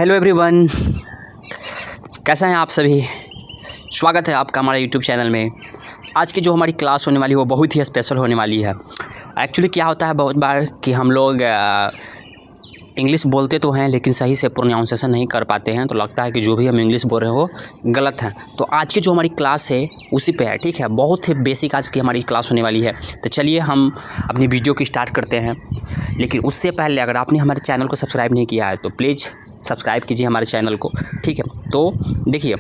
Hello everyone, कैसे हैं आप सभी। स्वागत है आपका हमारे यूट्यूब चैनल में। आज की जो हमारी क्लास होने वाली है वो बहुत ही स्पेशल होने वाली है। एक्चुअली क्या होता है बहुत बार कि हम लोग इंग्लिश बोलते तो हैं लेकिन सही से प्रोनाउंसिएशन नहीं कर पाते हैं, तो लगता है कि जो भी हम इंग्लिश बोल रहे हो गलत है। तो आज की जो हमारी क्लास है उसी पे है, ठीक है। बहुत ही बेसिक आज की हमारी क्लास होने वाली है। तो चलिए हम अपनी वीडियो की स्टार्ट करते हैं। लेकिन उससे पहले अगर आपने हमारे चैनल को सब्सक्राइब नहीं किया है तो प्लीज़ सब्सक्राइब कीजिए हमारे चैनल को, ठीक है। तो देखिए,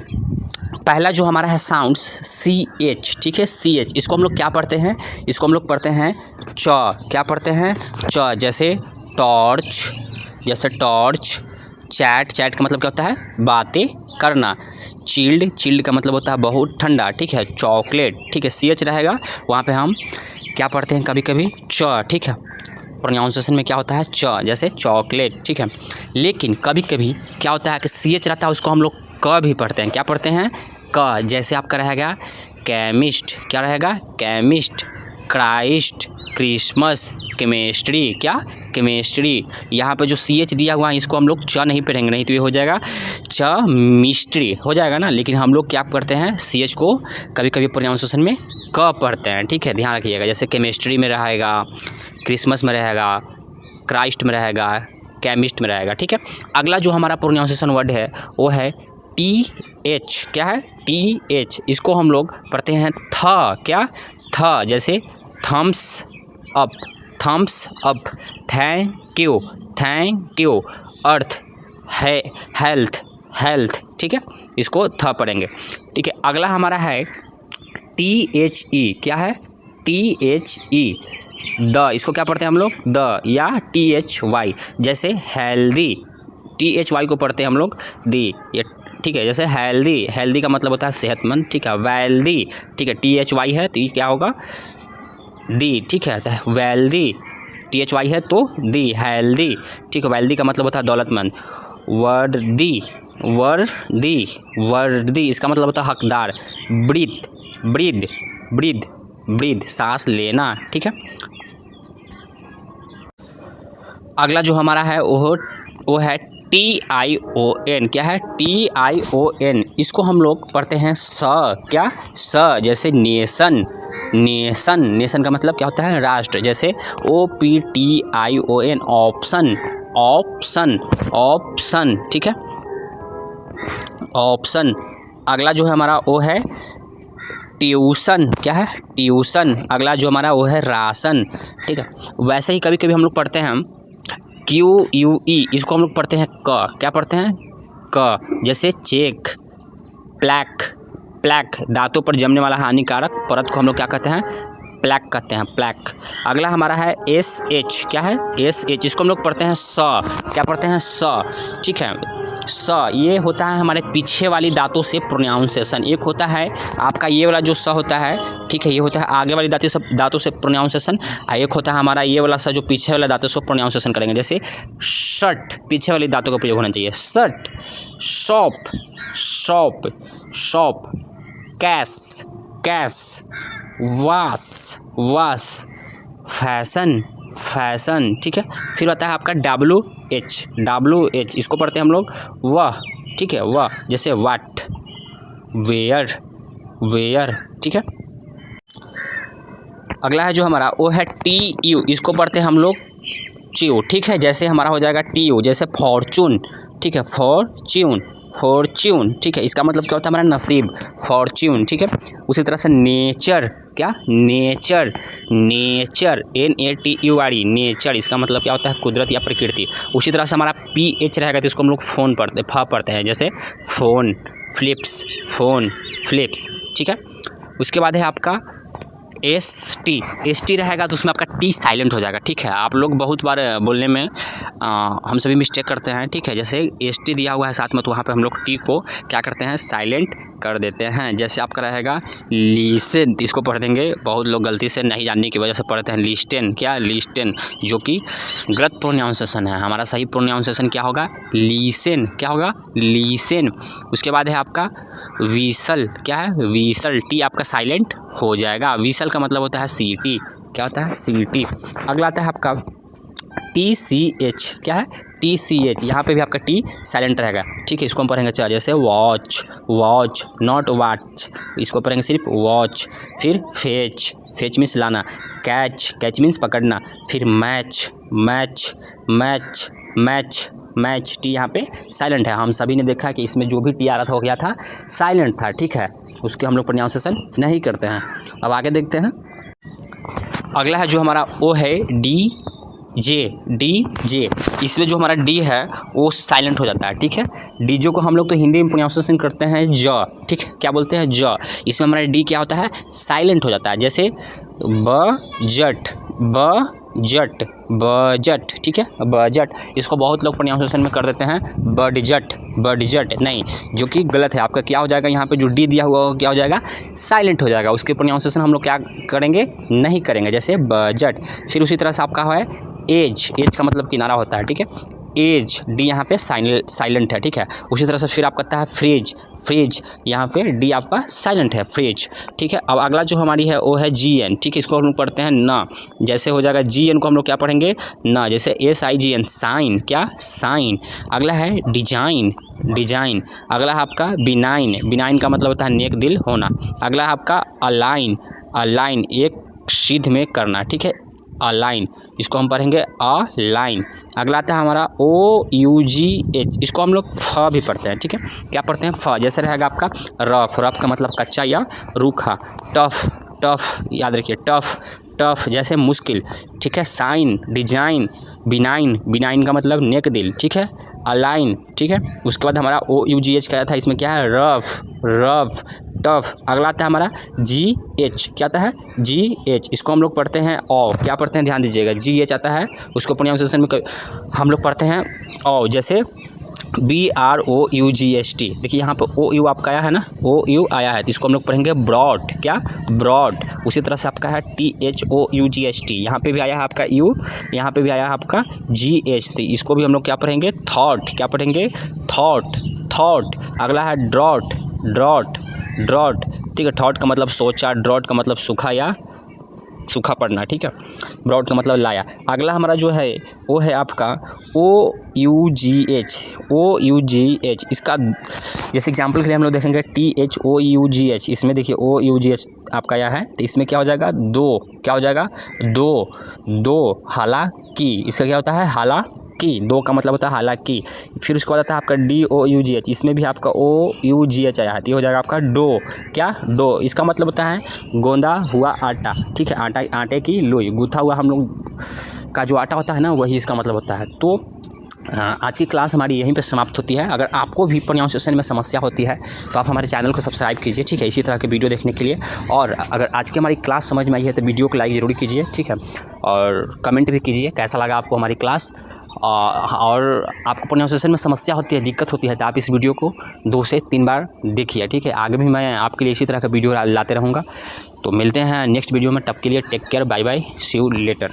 पहला जो हमारा है साउंड्स CH, ठीक है। CH इसको हम लोग क्या पढ़ते हैं, इसको हम लोग पढ़ते हैं च। क्या पढ़ते हैं? च। जैसे टॉर्च, जैसे टॉर्च। चैट, चैट का मतलब क्या होता है? बातें करना। चिल्ड, चिल्ड का मतलब होता है बहुत ठंडा, ठीक है। चॉकलेट, ठीक है। CH रहेगा वहाँ पे हम क्या पढ़ते हैं कभी कभी च, ठीक है। प्रोनाउंसिएशन में क्या होता है? च, जैसे चॉकलेट, ठीक है। लेकिन कभी कभी क्या होता है कि CH रहता है उसको हम लोग क भी पढ़ते हैं। क्या पढ़ते हैं? क। जैसे आपका रहेगा केमिस्ट, क्या रहेगा? केमिस्ट। क्राइस्ट, क्रिसमस, केमिस्ट्री, क्या? केमिस्ट्री। यहाँ पे जो CH दिया हुआ है इसको हम लोग च नहीं पढ़ेंगे, नहीं तो ये हो जाएगा च मिस्ट्री हो जाएगा ना। लेकिन हम लोग क्या करते हैं, CH को कभी कभी प्रोनाउंसिएशन में क पढ़ते हैं, ठीक है। ध्यान रखिएगा। जैसे केमिस्ट्री में रहेगा, क्रिसमस में रहेगा, क्राइस्ट में रहेगा, केमिस्ट में रहेगा, ठीक है। अगला जो हमारा प्रोनाउंसिएशन वर्ड है वो है TH। क्या है? TH। इसको हम लोग पढ़ते हैं थ। क्या? थ। जैसे thumbs up, thumbs up. Thank you, thank you. Earth है, हेल्थ, हेल्थ, ठीक है। इसको थ पढ़ेंगे, ठीक है। अगला हमारा है THE। क्या है? THE। द। इसको क्या पढ़ते हैं हम लोग? द या THY। जैसे हेल्दी, THY को पढ़ते हैं हम लोग दी, ये, ठीक है। जैसे हेल्दी, हेल्दी का मतलब होता है सेहतमंद, ठीक है। वेल्दी, ठीक है। THY है तो ये क्या होगा? दी, ठीक है। तो वेल्दी, THY है तो दी, हेल्दी, ठीक है। वेल्दी का मतलब होता है दौलतमंद। वर्दी, वर्दी, वर्दी इसका मतलब होता है हकदार। ब्रीथ, ब्रीद, ब्रीद, ब्रीद सांस लेना, ठीक है। अगला जो हमारा है वो है TION। क्या है? TION। इसको हम लोग पढ़ते हैं स। क्या? स। जैसे नेशन, नेशन, नेशन का मतलब क्या होता है? राष्ट्र। जैसे OPTION, ऑप्शन, ऑप्शन, ऑप्शन, ठीक है। ऑप्शन। अगला जो है हमारा वो है ट्यूशन। क्या है? ट्यूशन। अगला जो हमारा वो है राशन, ठीक है। वैसे ही कभी कभी हम लोग पढ़ते हैं QUE। इसको हम लोग पढ़ते हैं क। क्या पढ़ते हैं? क। जैसे चेक, प्लैक, प्लैक दांतों पर जमने वाला हानिकारक परत को हम लोग क्या कहते हैं? प्लैक कहते हैं, प्लैक। अगला हमारा है SH। क्या है? SH। इसको हम लोग पढ़ते हैं स। क्या पढ़ते हैं? स, ठीक है। स ये होता है हमारे पीछे वाली दांतों से प्रोनाउंसिएशन। एक होता है आपका ये वाला जो स होता है, ठीक है, ये होता है आगे वाली दांतों से प्रोनाउंसिएशन। एक होता है हमारा ये वाला सा जो पीछे वाला दांतों से प्रोनाउंसिएशन करेंगे। जैसे शर्ट, पीछे वाली दांतों का प्रयोग होना चाहिए। Shirt. Shop, shop, shop. Cash, cash. Wash, wash. Fashion, fashion, ठीक है। फिर आता है आपका WH, WH। इसको पढ़ते हैं हम लोग वह, ठीक है, वह। जैसे वाट, वेयर, वेयर, ठीक है। अगला है जो हमारा वो है TU। इसको पढ़ते हैं हम लोग च्यू, ठीक है। जैसे हमारा हो जाएगा TU, जैसे फॉर्चून, ठीक है। फॉर्च्यून, फॉर्च्यून, ठीक है। इसका मतलब क्या होता है? हमारा नसीब, फॉर्च्यून, ठीक है। उसी तरह से नेचर। क्या? Nature, nature, NATURE, nature. इसका मतलब क्या होता है? कुदरत या प्रकृति। उसी तरह से हमारा PH रहेगा तो इसको हम लोग फ़ोन पढ़ते हैं। जैसे फ़ोन, फ्लिप्स, फ़ोन, फ्लिप्स, ठीक है। उसके बाद है आपका ST रहेगा तो उसमें आपका T साइलेंट हो जाएगा, ठीक है। आप लोग बहुत बार बोलने में हम सभी मिस्टेक करते हैं, ठीक है। जैसे ST दिया हुआ है साथ में तो वहाँ पे हम लोग T को क्या करते हैं? साइलेंट कर देते हैं। जैसे आपका रहेगा लिसन। इसको पढ़ देंगे, बहुत लोग गलती से नहीं जानने की वजह से पढ़ते हैं लिस्टन। क्या? लिस्टन, जो कि गलत प्रोनाउंसिएशन है। हमारा सही प्रोनाउंसिएशन क्या होगा? लीसन। क्या होगा? लीसन। उसके बाद है आपका विसल। क्या है? विसल। T आपका साइलेंट हो जाएगा। विसल का मतलब होता है सीटी। क्या होता है? सीटी। अगला आता है आपका TCH। क्या है? TCH, यहाँ पे भी आपका टी साइलेंट रहेगा, ठीक है। इसको हम पढ़ेंगे चार, जैसे वॉच, वॉच, नॉट वाच, इसको पढ़ेंगे सिर्फ वॉच। फिर फेच, फेच मीन्स लाना। कैच, कैच मीन्स पकड़ना। फिर match, match, match, match, match, T यहाँ पे साइलेंट है। हम सभी ने देखा कि इसमें जो भी टी आ रहा था वो क्या था, साइलेंट था, ठीक है। उसके हम लोग प्रोनाउंसिएशन नहीं करते हैं। अब आगे देखते हैं। अगला है जो हमारा वो है डी जे, डी जे, इसमें जो हमारा डी है वो साइलेंट हो जाता है, ठीक है। डी जो को हम लोग तो हिंदी में प्रोनाउंसिएशन करते हैं ज, ठीक है, क्या बोलते हैं ज। इसमें हमारा डी क्या होता है, साइलेंट हो जाता है। जैसे बजट, बजट, बजट, ठीक है, बजट। इसको बहुत लोग प्रोनाउंसिएशन में कर देते हैं बडजट, बडजट, नहीं, जो कि गलत है। आपका क्या हो जाएगा, यहाँ पे जो डी दिया हुआ क्या हो जाएगा, साइलेंट हो जाएगा। उसके प्रोनाउंसिएशन हम लोग क्या करेंगे, नहीं करेंगे, जैसे बजट। फिर उसी तरह से आपका है एज, एज का मतलब किनारा होता है, ठीक है। एज, डी यहाँ पे साइलेंट है, ठीक है। उसी तरह से फिर आप कहता है फ्रिज, फ्रिज, यहाँ पे डी आपका साइलेंट है, फ्रिज, ठीक है। अब अगला जो हमारी है वो है GN, ठीक है। इसको हम लोग पढ़ते हैं ना, जैसे हो जाएगा GN को हम लोग क्या पढ़ेंगे, ना, जैसे SIGN, साइन, क्या, साइन। अगला है डिजाइन, डिजाइन। अगला है आपका बिनाइन, बिनाइन का मतलब होता है नेक दिल होना। अगला है आपका अलाइन, अलाइन, एक सीध में करना, ठीक है, अलाइन, इसको हम पढ़ेंगे अलाइन। अगला आता है हमारा OUGH, इसको हम लोग फ भी पढ़ते हैं, ठीक है। क्या पढ़ते हैं, फ। जैसे रहेगा आपका रफ, रफ का मतलब कच्चा या रूखा। टफ, टफ, याद रखिए, टफ, टफ, जैसे मुश्किल, ठीक है। साइन, डिजाइन, बिनाइन, बिनाइन का मतलब नेक दिल, ठीक है। अलाइन, ठीक है। उसके बाद हमारा OUGH क्या था, इसमें क्या है, रफ, रफ, टफ। अगला आता है हमारा GH, क्या आता है, GH, इसको हम लोग पढ़ते हैं ओ, क्या पढ़ते हैं, ध्यान दीजिएगा, GH आता है, उसको प्रोनाउंसिएशन में हम लोग पढ़ते हैं ओ, जैसे BROUGHT। देखिए यहाँ पर OU आपका आया है ना, OU आया है, तो इसको हम लोग पढ़ेंगे ब्रॉड, क्या, ब्रॉड। उसी तरह से आपका है THOUGHT, यहाँ पे भी आया है आपका U, यहाँ पे भी आया है आपका GH, तो इसको भी हम लोग क्या पढ़ेंगे, थॉट, क्या पढ़ेंगे, थॉट, थॉट। अगला है ड्रॉट, ड्रॉट, ड्रॉट, ठीक है। थॉट का मतलब सोचा, ड्रॉट का मतलब सूखा या सूखा पड़ना, ठीक है। ब्रॉड का मतलब लाया। अगला हमारा जो है वो है आपका OUGH, OUGH, इसका जैसे एग्जांपल के लिए हम लोग देखेंगे THOUGH, इसमें देखिए OUGH आपका यह है, तो इसमें क्या हो जाएगा, दो, क्या हो जाएगा, दो, दो, हालांकि, इसका क्या होता है, हालांकि, दो का मतलब होता है हालांकि। फिर उसके बाद आता है आपका DOUGH, इसमें भी आपका OUGH आया है, तो ये हो जाएगा आपका डो, क्या, डो। इसका मतलब होता है गोंदा हुआ आटा, ठीक है, आटा, आटे की लोई, गूथा हुआ हम लोग का जो आटा होता है ना, वही इसका मतलब होता है। तो आज की क्लास हमारी यहीं पे समाप्त होती है। अगर आपको भी प्रोनाउंसिएशन में समस्या होती है तो आप हमारे चैनल को सब्सक्राइब कीजिए, ठीक है, इसी तरह के वीडियो देखने के लिए। और अगर आज की हमारी क्लास समझ में आई है तो वीडियो को लाइक ज़रूर कीजिए, ठीक है, और कमेंट भी कीजिए कैसा लगा आपको हमारी क्लास। और आपको प्रोनाउंसिएशन में समस्या होती है, दिक्कत होती है, तो आप इस वीडियो को 2 से 3 बार देखिए, ठीक है। आगे भी मैं आपके लिए इसी तरह का वीडियो लाते रहूँगा। तो मिलते हैं नेक्स्ट वीडियो में, तब के लिए take care, bye bye, see you letter.